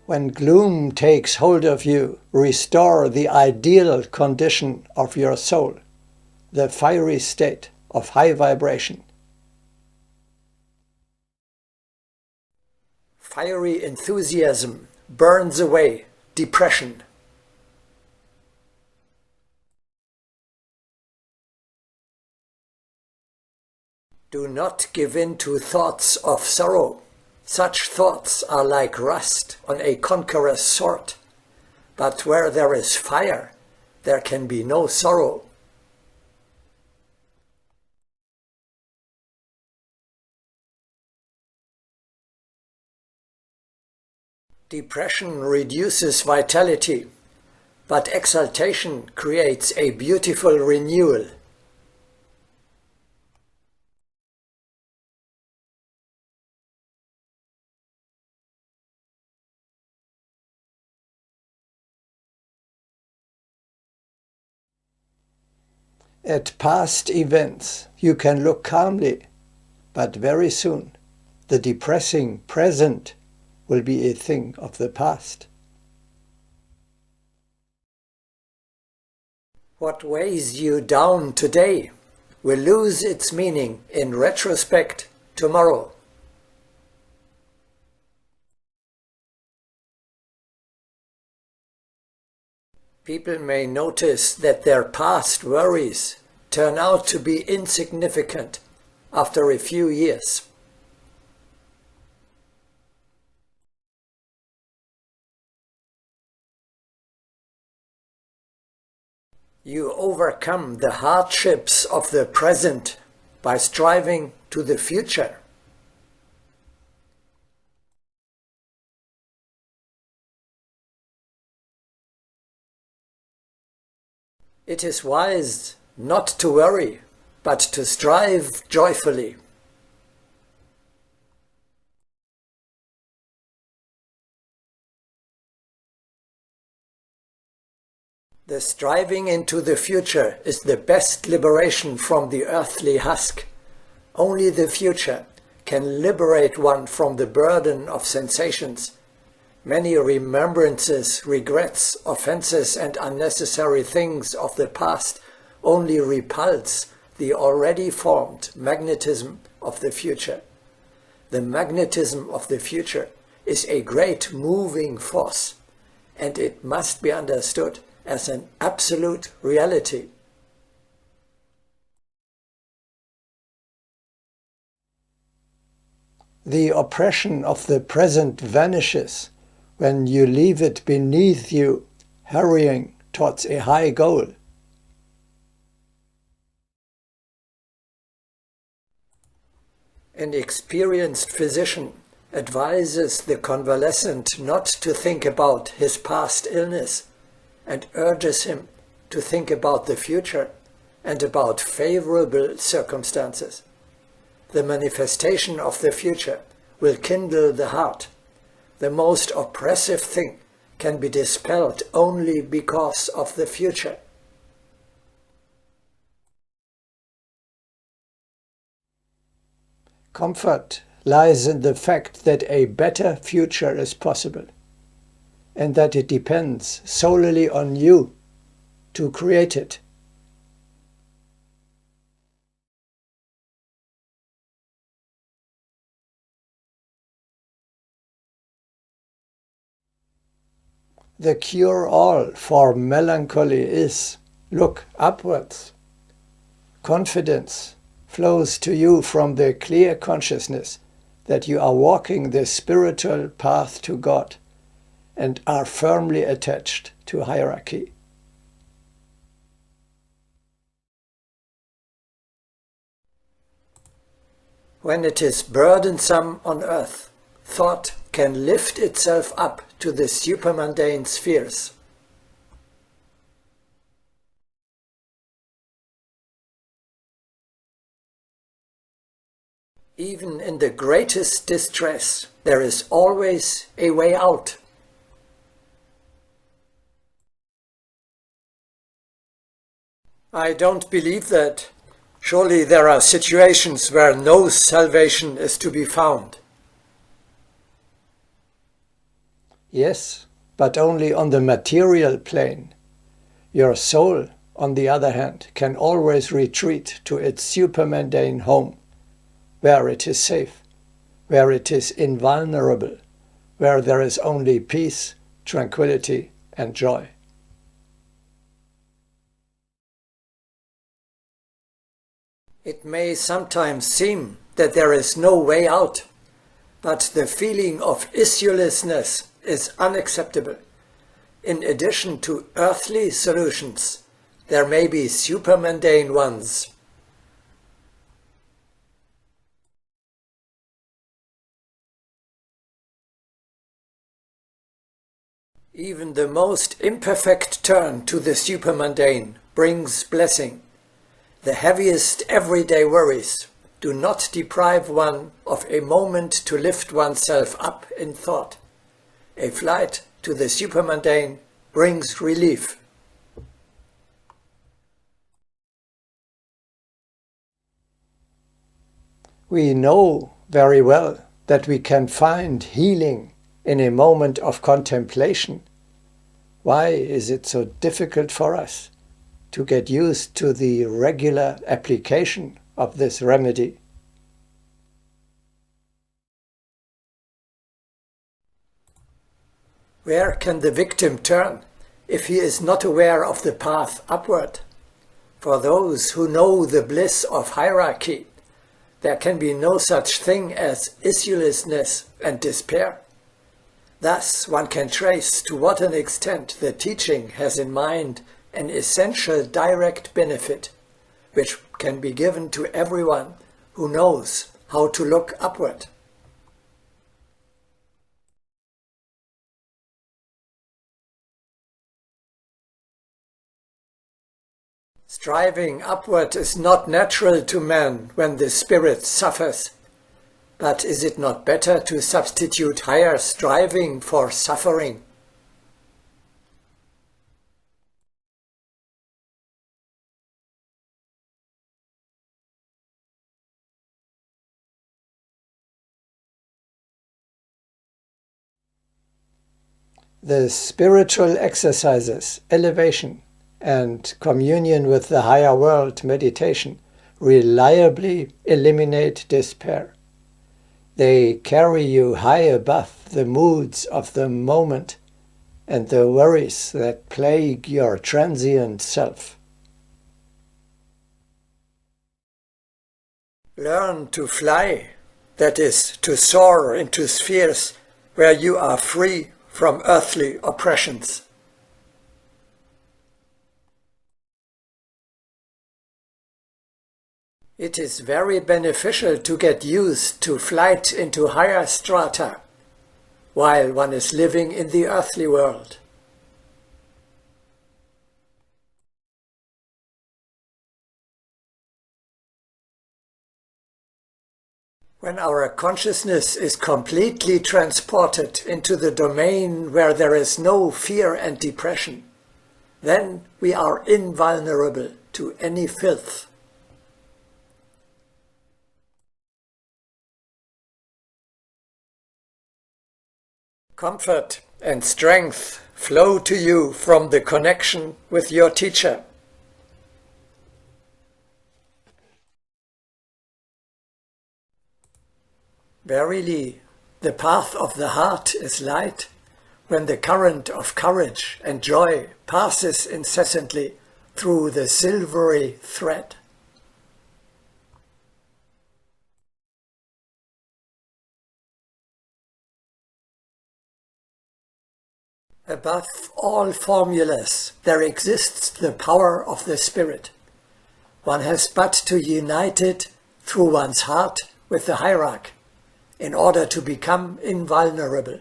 When gloom takes hold of you, restore the ideal condition of your soul, the fiery state of high vibration. Fiery enthusiasm burns away depression. Do not give in to thoughts of sorrow. Such thoughts are like rust on a conqueror's sword. But where there is fire, there can be no sorrow. Depression reduces vitality, but exaltation creates a beautiful renewal. At past events, you can look calmly, but very soon, the depressing present will be a thing of the past. What weighs you down today will lose its meaning in retrospect tomorrow. People may notice that their past worries turn out to be insignificant after a few years. You overcome the hardships of the present by striving to the future. It is wise not to worry, but to strive joyfully. The striving into the future is the best liberation from the earthly husk. Only the future can liberate one from the burden of sensations. Many remembrances, regrets, offenses, and unnecessary things of the past only repulse the already formed magnetism of the future. The magnetism of the future is a great moving force, and it must be understood as an absolute reality. The oppression of the present vanishes when you leave it beneath you, hurrying towards a high goal. An experienced physician advises the convalescent not to think about his past illness and urges him to think about the future and about favorable circumstances. The manifestation of the future will kindle the heart. The most oppressive thing can be dispelled only because of the future. Comfort lies in the fact that a better future is possible, and that it depends solely on you to create it. The cure-all for melancholy is look upwards. Confidence flows to you from the clear consciousness that you are walking the spiritual path to God and are firmly attached to hierarchy. When it is burdensome on earth, thought can lift itself up to the supermundane spheres. Even in the greatest distress, there is always a way out. I don't believe that. Surely there are situations where no salvation is to be found. Yes, but only on the material plane. Your soul, on the other hand, can always retreat to its supermundane home, where it is safe, where it is invulnerable, where there is only peace, tranquility, and joy. It may sometimes seem that there is no way out, but the feeling of issuelessness is unacceptable. In addition to earthly solutions, there may be supermundane ones. Even the most imperfect turn to the supermundane brings blessing. The heaviest everyday worries do not deprive one of a moment to lift oneself up in thought. A flight to the supermundane brings relief. We know very well that we can find healing in a moment of contemplation. Why is it so difficult for us to get used to the regular application of this remedy? Where can the victim turn if he is not aware of the path upward? For those who know the bliss of hierarchy, there can be no such thing as issuelessness and despair. Thus one can trace to what an extent the teaching has in mind an essential direct benefit, which can be given to everyone who knows how to look upward. Striving upward is not natural to man when the spirit suffers. But is it not better to substitute higher striving for suffering? The spiritual exercises, elevation, and communion with the higher world meditation reliably eliminate despair. They carry you high above the moods of the moment and the worries that plague your transient self. Learn to fly, that is, to soar into spheres where you are free from earthly oppressions. It is very beneficial to get used to flight into higher strata while one is living in the earthly world. When our consciousness is completely transported into the domain where there is no fear and depression, then we are invulnerable to any filth. Comfort and strength flow to you from the connection with your teacher. Verily, the path of the heart is light when the current of courage and joy passes incessantly through the silvery thread. Above all formulas, there exists the power of the Spirit. One has but to unite it through one's heart with the hierarch in order to become invulnerable.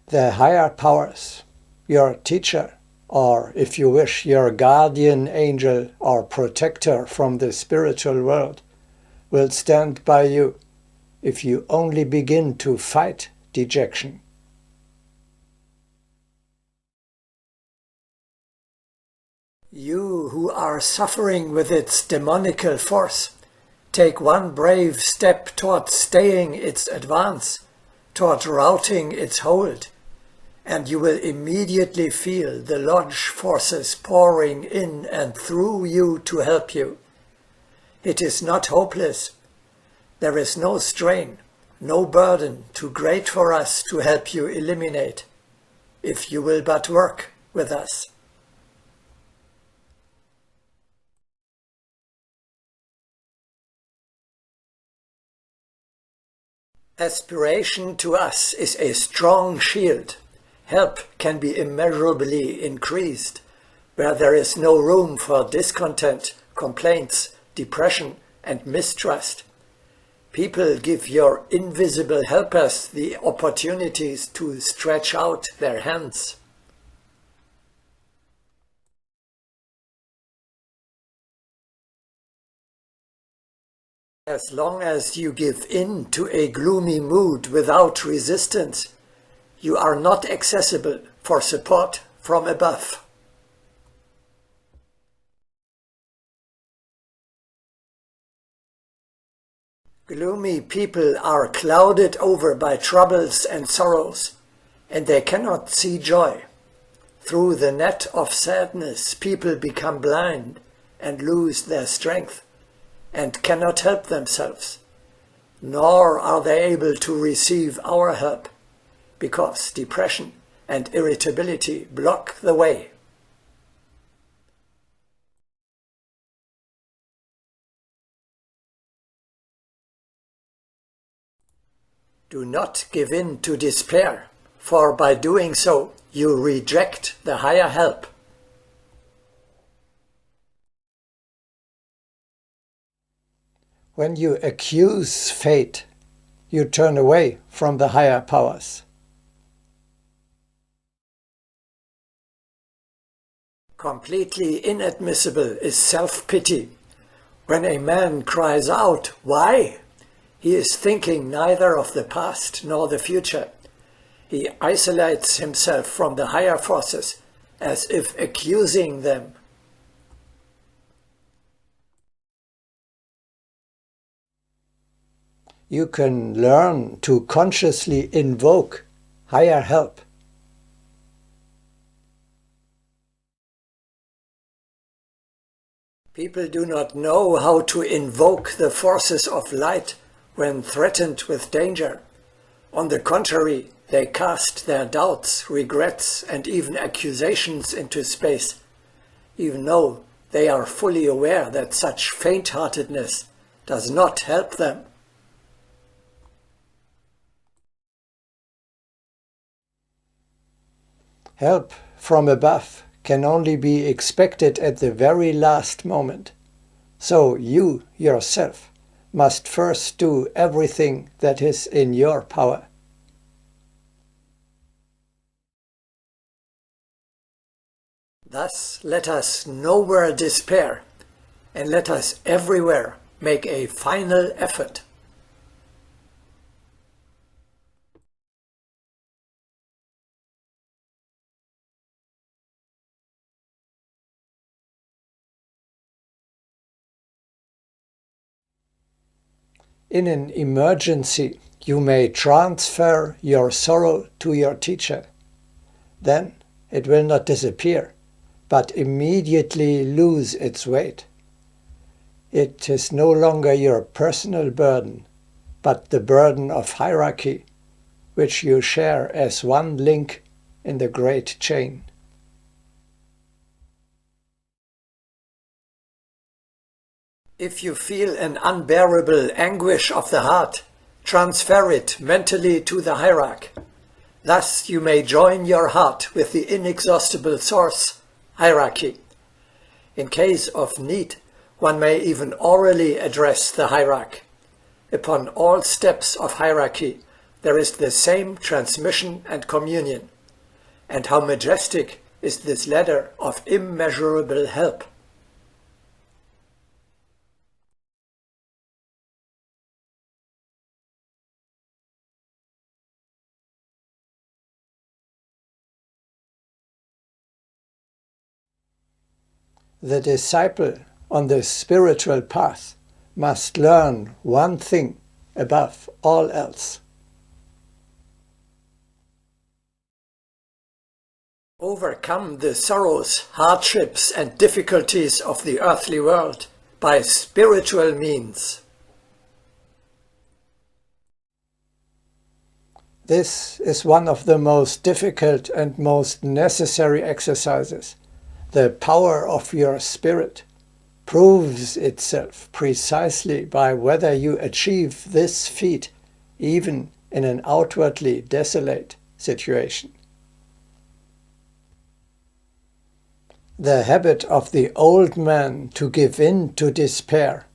The higher powers, your teacher, or if you wish, your guardian angel or protector from the spiritual world, will stand by you if you only begin to fight dejection. You who are suffering with its demonical force, take one brave step toward staying its advance, toward routing its hold, and you will immediately feel the lodge forces pouring in and through you to help you. It is not hopeless. There is no strain, no burden too great for us to help you eliminate, if you will but work with us. Aspiration to us is a strong shield. Help can be immeasurably increased. Where there is no room for discontent, complaints, depression, and mistrust. People give your invisible helpers the opportunities to stretch out their hands. As long as you give in to a gloomy mood without resistance, you are not accessible for support from above. Gloomy people are clouded over by troubles and sorrows, and they cannot see joy. Through the net of sadness, people become blind and lose their strength, and cannot help themselves, nor are they able to receive our help, because depression and irritability block the way. Do not give in to despair, for by doing so, you reject the higher help. When you accuse fate, you turn away from the higher powers. Completely inadmissible is self-pity. When a man cries out, "Why?" he is thinking neither of the past nor the future. He isolates himself from the higher forces, as if accusing them. You can learn to consciously invoke higher help. People do not know how to invoke the forces of light when threatened with danger. On the contrary, they cast their doubts, regrets, and even accusations into space, even though they are fully aware that such faint-heartedness does not help them. Help from above can only be expected at the very last moment. So you yourself must first do everything that is in your power. Thus let us nowhere despair, and let us everywhere make a final effort. In an emergency, you may transfer your sorrow to your teacher. Then it will not disappear, but immediately lose its weight. It is no longer your personal burden, but the burden of hierarchy, which you share as one link in the great chain. If you feel an unbearable anguish of the heart, transfer it mentally to the hierarch. Thus you may join your heart with the inexhaustible source, hierarchy. In case of need, one may even orally address the hierarch. Upon all steps of hierarchy, there is the same transmission and communion. And how majestic is this ladder of immeasurable help! The disciple on the spiritual path must learn one thing above all else. Overcome the sorrows, hardships and difficulties of the earthly world by spiritual means. This is one of the most difficult and most necessary exercises. The power of your spirit proves itself precisely by whether you achieve this feat even in an outwardly desolate situation. The habit of the old man to give in to despair,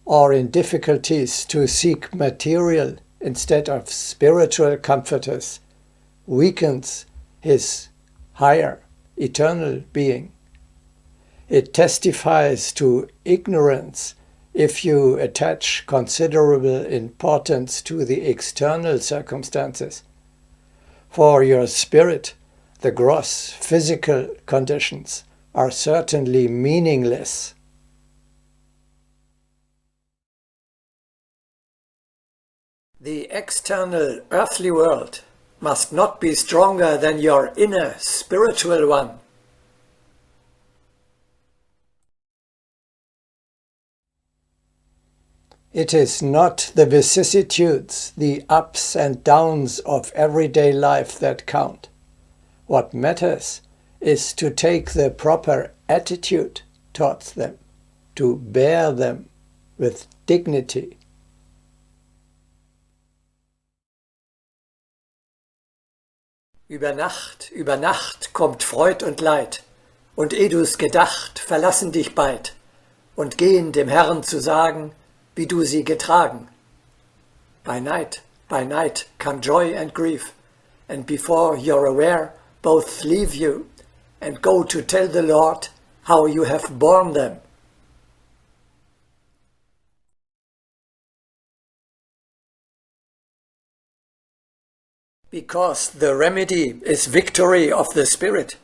or in difficulties to seek material instead of spiritual comforters, weakens his higher, eternal being. It testifies to ignorance if you attach considerable importance to the external circumstances. For your spirit, the gross physical conditions are certainly meaningless. The external earthly world must not be stronger than your inner spiritual one. It is not the vicissitudes, the ups and downs of everyday life that count. What matters is to take the proper attitude towards them, to bear them with dignity. Über Nacht kommt Freud und Leid, und eh du's gedacht, verlassen dich beid, und gehen dem Herrn zu sagen, wie du sie getragen. By night come joy and grief, and before you're aware, both leave you, and go to tell the Lord how you have borne them. Because the remedy is victory of the spirit.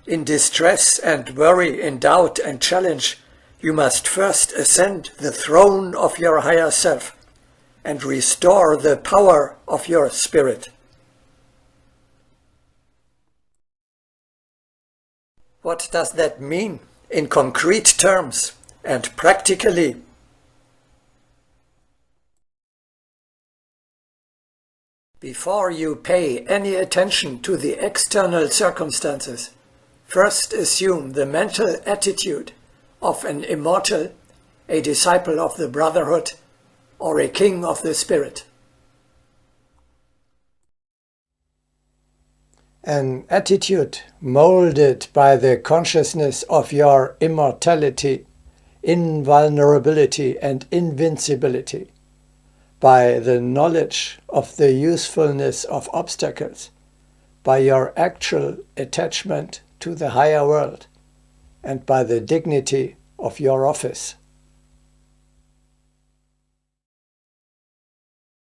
In distress and worry, in doubt and challenge, you must first ascend the throne of your higher self and restore the power of your spirit. What does that mean in concrete terms and practically? Before you pay any attention to the external circumstances, first assume the mental attitude of an immortal, a disciple of the Brotherhood, or a king of the Spirit. An attitude molded by the consciousness of your immortality, invulnerability and invincibility, by the knowledge of the usefulness of obstacles, by your actual attachment to the higher world, and by the dignity of your office.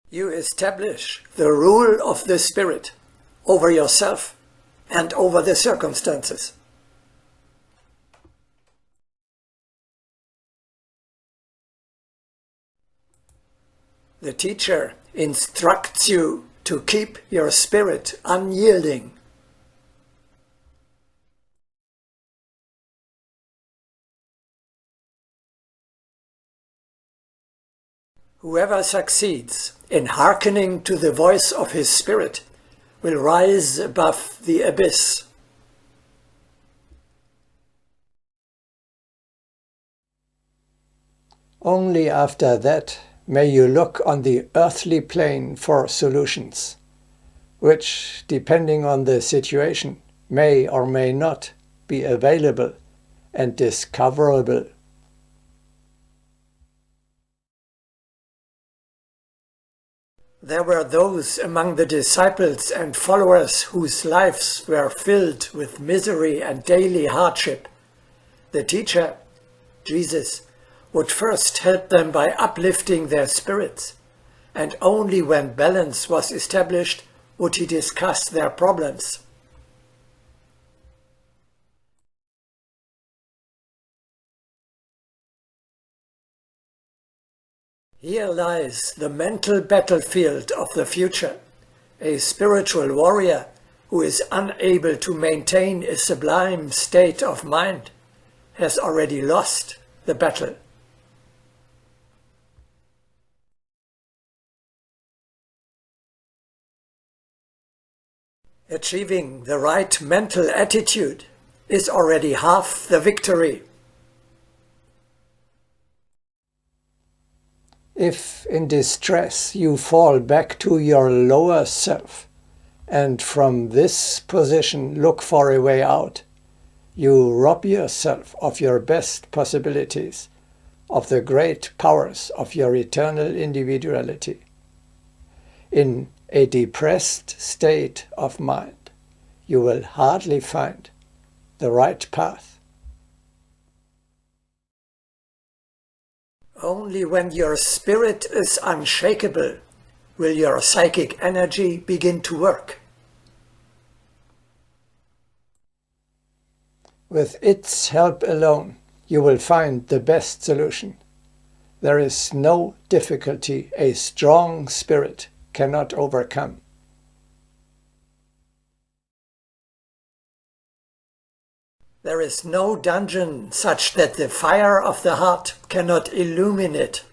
You establish the rule of the Spirit over yourself and over the circumstances. The teacher instructs you to keep your spirit unyielding. Whoever succeeds in hearkening to the voice of his spirit will rise above the abyss. Only after that may you look on the earthly plane for solutions, which, depending on the situation, may or may not be available and discoverable. There were those among the disciples and followers whose lives were filled with misery and daily hardship. The teacher, Jesus, would first help them by uplifting their spirits, and only when balance was established would he discuss their problems. Here lies the mental battlefield of the future. A spiritual warrior who is unable to maintain a sublime state of mind has already lost the battle. Achieving the right mental attitude is already half the victory. If in distress you fall back to your lower self, and from this position look for a way out, you rob yourself of your best possibilities, of the great powers of your eternal individuality. In a depressed state of mind, you will hardly find the right path. Only when your spirit is unshakable will your psychic energy begin to work. With its help alone, you will find the best solution. There is no difficulty a strong spirit cannot overcome. There is no dungeon such that the fire of the heart cannot illuminate.